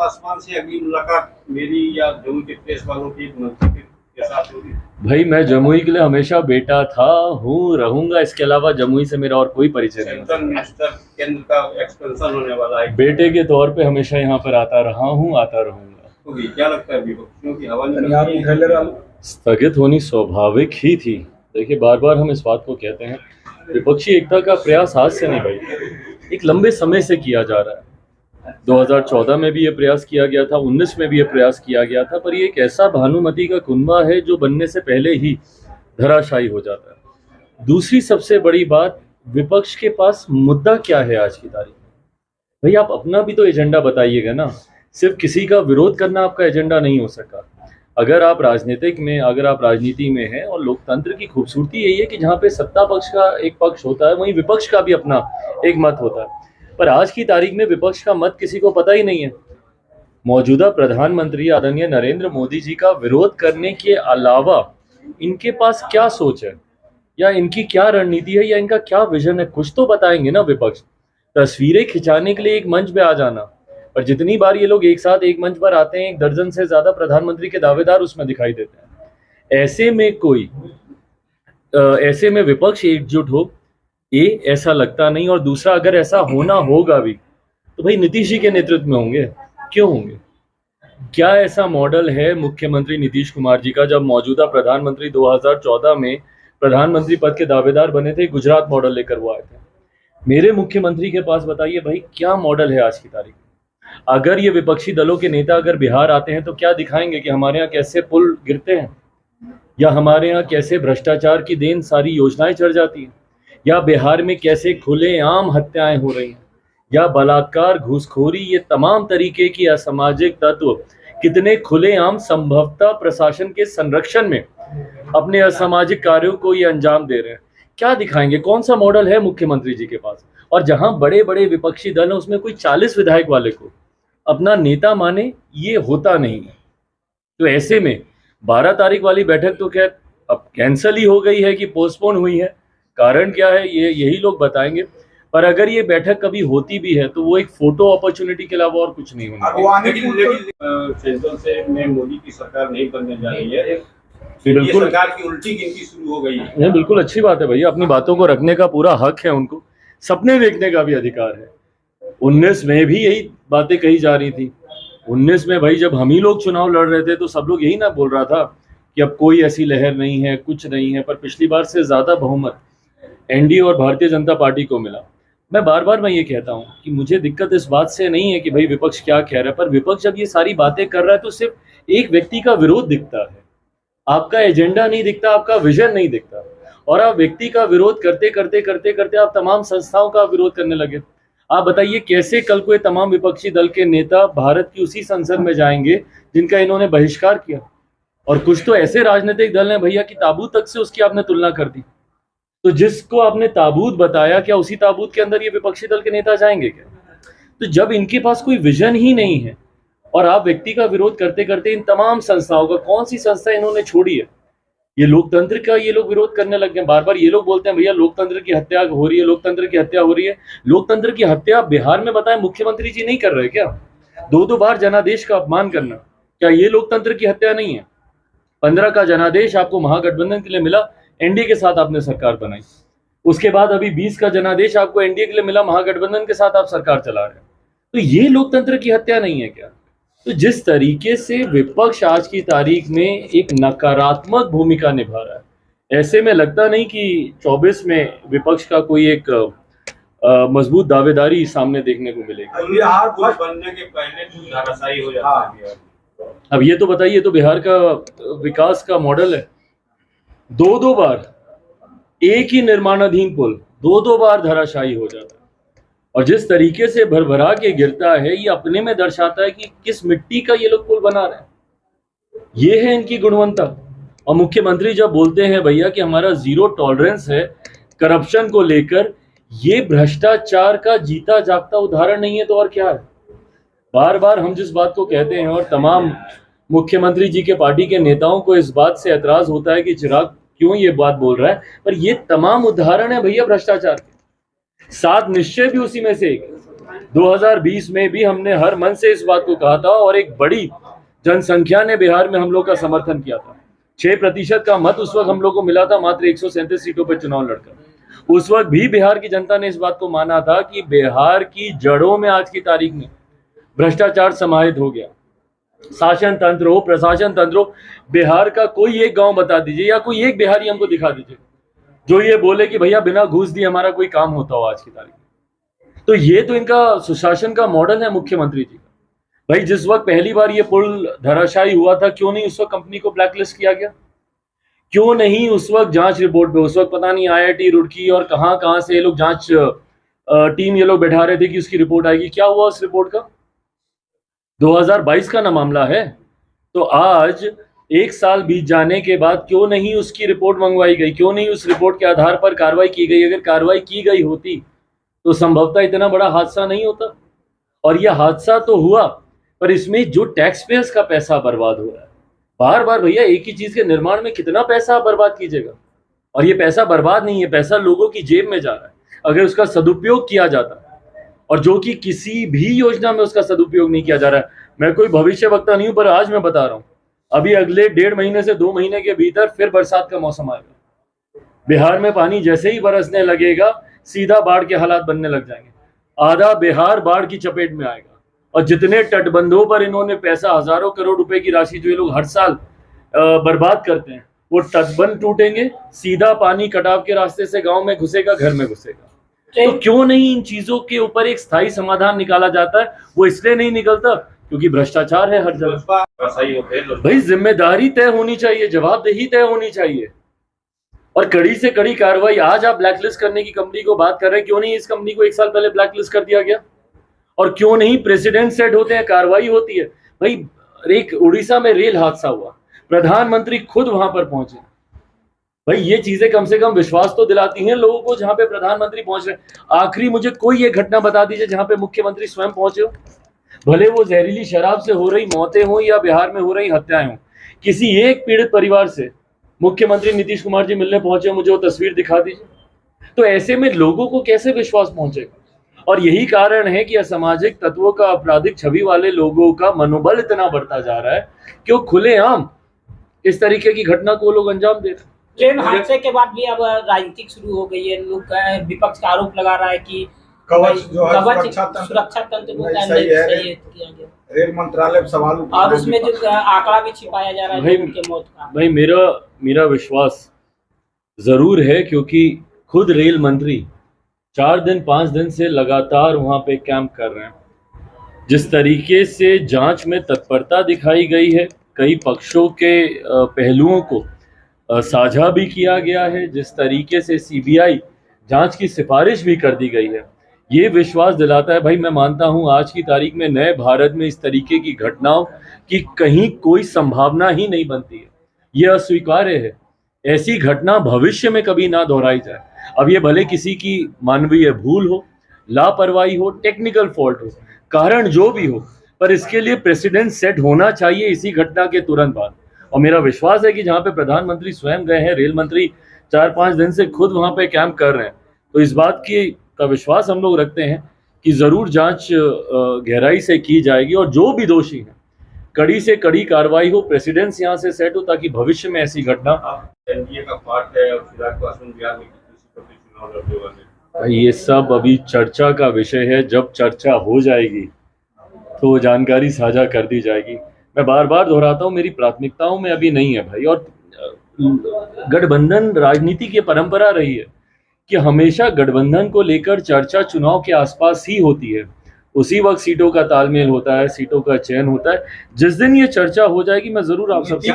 पासवान से अगली मुलाकात मेरी या जम्मू के प्रेस वालों की मंत्री के साथ होगी? भाई मैं जमुई के लिए हमेशा बेटा था, हूँ, रहूंगा। इसके अलावा जमुई से मेरा और कोई परिचय नहीं। सेंट्रल मिनिस्टर केंद्र का एक्सपेंशन होने वाला है, बेटे के तौर पे हमेशा यहाँ पर आता रहा हूँ, आता रहूंगा। होगी क्या लगता है विपक्षियों की हवा नहीं? स्थगित होनी स्वाभाविक ही थी। देखिए, बार बार हम इस बात को कहते हैं, विपक्षी एकता का प्रयास आज से नहीं भाई, एक लंबे समय से किया जा रहा है। 2014 में भी ये प्रयास किया गया था, 19 में भी ये प्रयास किया गया था, पर ये एक ऐसा भानुमति का कुनबा है जो बनने से पहले ही धराशायी हो जाता है। दूसरी सबसे बड़ी बात, विपक्ष के पास मुद्दा क्या है आज की तारीख में? भाई आप अपना भी तो एजेंडा बताइएगा ना। सिर्फ किसी का विरोध करना आपका एजेंडा नहीं हो सका। अगर आप राजनीति में हैं, और लोकतंत्र की खूबसूरती यही है कि जहाँ पे सत्ता पक्ष का एक पक्ष होता है, वहीं विपक्ष का भी अपना एक मत होता है। पर आज की तारीख में विपक्ष का मत किसी को पता ही नहीं है। मौजूदा प्रधानमंत्री आदरणीय नरेंद्र मोदी जी का विरोध करने के अलावा इनके पास क्या सोच है, या इनकी क्या रणनीति है, या इनका क्या विजन है, कुछ तो बताएंगे ना विपक्ष। तस्वीरें खिंचाने के लिए एक मंच पे आ जाना, और जितनी बार ये लोग एक साथ एक मंच पर आते हैं, 1 दर्जन से ज्यादा प्रधानमंत्री के दावेदार उसमें दिखाई देते हैं। ऐसे में विपक्ष एकजुट हो, ऐसा लगता नहीं। और दूसरा, अगर ऐसा होना होगा भी तो भाई नीतीश जी के नेतृत्व में होंगे। क्यों होंगे? क्या ऐसा मॉडल है मुख्यमंत्री नीतीश कुमार जी का? जब मौजूदा प्रधानमंत्री 2014 में प्रधानमंत्री पद के दावेदार बने थे, गुजरात मॉडल लेकर वो आए थे। मेरे मुख्यमंत्री के पास बताइए भाई क्या मॉडल है आज की तारीख में? अगर ये विपक्षी दलों के नेता अगर बिहार आते हैं तो क्या दिखाएंगे कि हमारे यहाँ कैसे पुल गिरते हैं, या हमारे यहाँ कैसे भ्रष्टाचार की देन सारी योजनाएं चढ़ जाती हैं, या बिहार में कैसे खुलेआम हत्याएं हो रही हैं, या बलात्कार, घूसखोरी, ये तमाम तरीके की असामाजिक तत्व कितने खुलेआम संभवतः प्रशासन के संरक्षण में अपने असामाजिक कार्यों को ये अंजाम दे रहे हैं। क्या दिखाएंगे? कौन सा मॉडल है मुख्यमंत्री जी के पास? और जहां बड़े बड़े विपक्षी दल हैं, उसमें कोई 40 विधायक वाले को अपना नेता माने, ये होता नहीं है। तो ऐसे में 12 तारीख वाली बैठक तो खैर अब कैंसिल ही हो गई है कि पोस्टपोन हुई है। कारण क्या है ये यही लोग बताएंगे। पर अगर ये बैठक कभी होती भी है तो वो एक फोटो अपॉर्चुनिटी के अलावा और कुछ नहीं होना। सेंट्रल से में मोदी की सरकार नहीं बनने जा रही है, बिल्कुल सरकार की उल्टी गिनती शुरू हो गई है। ये बिल्कुल अच्छी बात है भैया, अपनी बातों को रखने का पूरा हक है उनको, सपने देखने का भी अधिकार है। 19 में भी यही बातें कही जा रही थी। 19 में भाई जब हम ही लोग चुनाव लड़ रहे थे तो सब लोग यही ना बोल रहा था कि अब कोई ऐसी लहर नहीं है, कुछ नहीं है। पर पिछली बार से ज्यादा बहुमत एनडीए और भारतीय जनता पार्टी को मिला। मैं ये कहता हूं कि मुझे दिक्कत इस बात से नहीं है कि भाई विपक्ष क्या कह रहा है, पर विपक्ष जब ये सारी बातें कर रहा है तो सिर्फ एक व्यक्ति का विरोध दिखता है, आपका एजेंडा नहीं दिखता, आपका विजन नहीं दिखता। और आप व्यक्ति का विरोध करते करते करते करते आप तमाम संस्थाओं का विरोध करने लगे। आप बताइए कैसे कल को ये तमाम विपक्षी दल के नेता भारत की उसी संसद में जाएंगे जिनका इन्होंने बहिष्कार किया? और कुछ तो ऐसे राजनीतिक दल हैं भैया कि ताबूत तक से उसकी आपने तुलना कर दी। तो जिसको आपने ताबूत बताया, क्या उसी ताबूत के अंदर ये विपक्षी दल के नेता जाएंगे क्या? तो जब इनके पास कोई विजन ही नहीं है और आप व्यक्ति का विरोध करते करते इन तमाम संस्थाओं का, कौन सी संस्था इन्होंने छोड़ी है? ये लोकतंत्र का ये लोग विरोध करने लग गए। बार बार ये लोग बोलते हैं भैया लोकतंत्र की हत्या हो रही है, लोकतंत्र की हत्या हो रही है। लोकतंत्र की हत्या बिहार में बताएं मुख्यमंत्री जी नहीं कर रहे क्या? 2 बार जनादेश का अपमान करना, क्या ये लोकतंत्र की हत्या नहीं है? 15 का जनादेश आपको महागठबंधन के लिए मिला, एनडीए के साथ आपने सरकार बनाई। उसके बाद अभी 20 का जनादेश आपको एनडीए के लिए मिला, महागठबंधन के साथ आप सरकार चला रहे हैं। तो ये लोकतंत्र की हत्या नहीं है क्या? तो जिस तरीके से विपक्ष आज की तारीख में एक नकारात्मक भूमिका निभा रहा है, ऐसे में लगता नहीं कि 24 में विपक्ष का कोई एक मजबूत दावेदारी सामने देखने को मिलेगी। बनने के पहले धराशायी हो जाता है। अब ये तो बताइए, तो बिहार का विकास का मॉडल है। 2 बार एक ही निर्माणाधीन पुल 2 बार धराशायी हो जाता है। और जिस तरीके से भरभरा के गिरता है, ये अपने में दर्शाता है कि किस मिट्टी का ये लोग पुल बना रहे हैं। ये है इनकी गुणवत्ता। और मुख्यमंत्री जब बोलते हैं भैया कि हमारा 0 टॉलरेंस है करप्शन को लेकर, ये भ्रष्टाचार का जीता जागता उदाहरण नहीं है तो और क्या है? बार बार हम जिस बात को कहते हैं, और तमाम मुख्यमंत्री जी के पार्टी के नेताओं को इस बात से एतराज होता है कि चिराग क्यों ये बात बोल रहा है, पर ये तमाम उदाहरण है भैया भ्रष्टाचार के। 7 निश्चय भी उसी में से एक। 2020 में भी हमने हर मन से इस बात को कहा था और एक बड़ी जनसंख्या ने बिहार में हम लोग का समर्थन किया था। 6% का मत उस वक्त हम लोग को मिला था, मात्र 137 सीटों पर चुनाव लड़कर। उस वक्त भी बिहार की जनता ने इस बात को माना था कि बिहार की जड़ों में आज की तारीख में भ्रष्टाचार समाहित हो गया। शासन तंत्र हो, प्रशासन तंत्र हो, बिहार का कोई एक गांव बता दीजिए या कोई एक बिहारी हमको दिखा दीजिए जो ये बोले कि भैया बिना घूस दिए हमारा कोई काम होता हो आज की तारीख में। तो ये तो इनका सुशासन का मॉडल है मुख्यमंत्री जी का। भाई जिस वक्त पहली बार ये पुल धराशायी हुआ था, क्यों नहीं उस वक्त कंपनी को ब्लैकलिस्ट किया गया? क्यों नहीं उस वक्त जांच रिपोर्ट पे, उस वक्त पता नहीं IIT रुड़की और कहां से ये लोग जांच टीम ये लोग बैठा रहे थे कि उसकी रिपोर्ट आएगी। क्या हुआ उस रिपोर्ट का? 2022 का ना मामला है। तो आज 1 साल बीत जाने के बाद क्यों नहीं उसकी रिपोर्ट मंगवाई गई? क्यों नहीं उस रिपोर्ट के आधार पर कार्रवाई की गई? अगर कार्रवाई की गई होती तो संभवतः इतना बड़ा हादसा नहीं होता। और यह हादसा तो हुआ, पर इसमें जो टैक्स पेयर्स का पैसा बर्बाद हो रहा है, बार बार भैया एक ही चीज के निर्माण में कितना पैसा बर्बाद कीजिएगा? और ये पैसा बर्बाद नहीं है, पैसा लोगों की जेब में जा रहा है। अगर उसका सदुपयोग किया जाता, और जो कि किसी भी योजना में उसका सदुपयोग नहीं किया जा रहा है। मैं कोई भविष्य वक्ता नहीं हूं, पर आज मैं बता रहा हूं, अभी अगले 1.5 महीने से 2 महीने के भीतर फिर बरसात का मौसम आएगा। बिहार में पानी जैसे ही बरसने लगेगा, सीधा बाढ़ के हालात बनने लग जाएंगे। आधा बिहार बाढ़ की चपेट में आएगा। और जितने तटबंधों पर इन्होंने पैसा, हजारों करोड़ रुपए की राशि जो ये लोग हर साल बर्बाद करते हैं, वो तटबंध टूटेंगे, सीधा पानी कटाव के रास्ते से गांव में घुसेगा, घर में घुसेगा। तो क्यों नहीं इन चीजों के ऊपर एक स्थायी समाधान निकाला जाता है? वो इसलिए नहीं निकलता क्योंकि भ्रष्टाचार है हर जगह। भाई जिम्मेदारी तय होनी चाहिए, जवाबदेही तय होनी चाहिए और कड़ी से कड़ी कार्रवाई। आज आप ब्लैकलिस्ट करने की कंपनी को बात कर रहे हैं, क्यों नहीं इस कंपनी को 1 साल पहले ब्लैकलिस्ट कर दिया गया? और क्यों नहीं प्रेसिडेंट सेट होते हैं, कार्रवाई होती है? भाई एक उड़ीसा में रेल हादसा हुआ, प्रधानमंत्री खुद वहां पर पहुंचे। भाई ये चीजें कम से कम विश्वास तो दिलाती हैं लोगों को, जहां पे प्रधानमंत्री पहुंच रहे हैं। आखिरी मुझे कोई एक घटना बता दीजिए जहां पे मुख्यमंत्री स्वयं पहुंचे हो, भले वो जहरीली शराब से हो रही मौतें हो या बिहार में हो रही हत्याएं हो। किसी एक पीड़ित परिवार से मुख्यमंत्री नीतीश कुमार जी मिलने पहुंचे, मुझे वो तस्वीर दिखा दीजिए। तो ऐसे में लोगों को कैसे विश्वास पहुंचेगा? और यही कारण है कि असामाजिक तत्वों का, आपराधिक छवि वाले लोगों का मनोबल इतना बढ़ता जा रहा है कि वो खुलेआम इस तरीके की घटना को लोग अंजाम देते हैं। ट्रेन हादसे के बाद भी अब राजनीतिक शुरू हो गई है। लोग विपक्ष का आरोप लगा रहा है कि कवच जो है सुरक्षा तंत्र को सही किया गया। रेल मंत्रालय सवाल और उसमें जो आंकड़ा भी छिपाया जा रहा है उनके मौत का। भाई मेरा विश्वास जरूर है, क्योंकि खुद रेल मंत्री 4 दिन 5 दिन से लगातार वहां पे कैंप कर रहे हैं। जिस तरीके से जांच में तत्परता दिखाई गई है, कई पक्षों के पहलुओं को साझा भी किया गया है, जिस तरीके से CBI जांच की सिफारिश भी कर दी गई है, ये विश्वास दिलाता है। भाई मैं मानता हूं आज की तारीख में नए भारत में इस तरीके की घटनाओं की कहीं कोई संभावना ही नहीं बनती है। ये अस्वीकार्य है। ऐसी घटना भविष्य में कभी ना दोहराई जाए। अब ये भले किसी की मानवीय भूल हो, लापरवाही हो, टेक्निकल फॉल्ट हो, कारण जो भी हो, पर इसके लिए प्रेसिडेंट सेट होना चाहिए इसी घटना के तुरंत बाद। और मेरा विश्वास है कि जहां पे प्रधानमंत्री स्वयं गए हैं, रेल मंत्री 4-5 दिन से खुद वहां पे कैंप कर रहे हैं, तो इस बात का विश्वास हम लोग रखते हैं कि जरूर जांच गहराई से की जाएगी और जो भी दोषी हैं कड़ी से कड़ी कार्रवाई हो, प्रेसिडेंट्स यहाँ से सेट हो, ताकि भविष्य में ऐसी घटना। एनडीए का पार्ट है और फिलहाल तो असम बिहार में चुनाव लड़ने वाले, ये सब अभी चर्चा का विषय है। जब चर्चा हो जाएगी तो जानकारी साझा कर दी जाएगी। मैं बार बार दोहराता हूँ, मेरी प्राथमिकताओं में अभी नहीं है भाई। और गठबंधन राजनीति की परंपरा रही है कि हमेशा गठबंधन को लेकर चर्चा चुनाव के आसपास ही होती है। उसी वक्त सीटों का तालमेल होता है, सीटों का चयन होता है। जिस दिन ये चर्चा हो जाएगी, मैं जरूर आप सबसे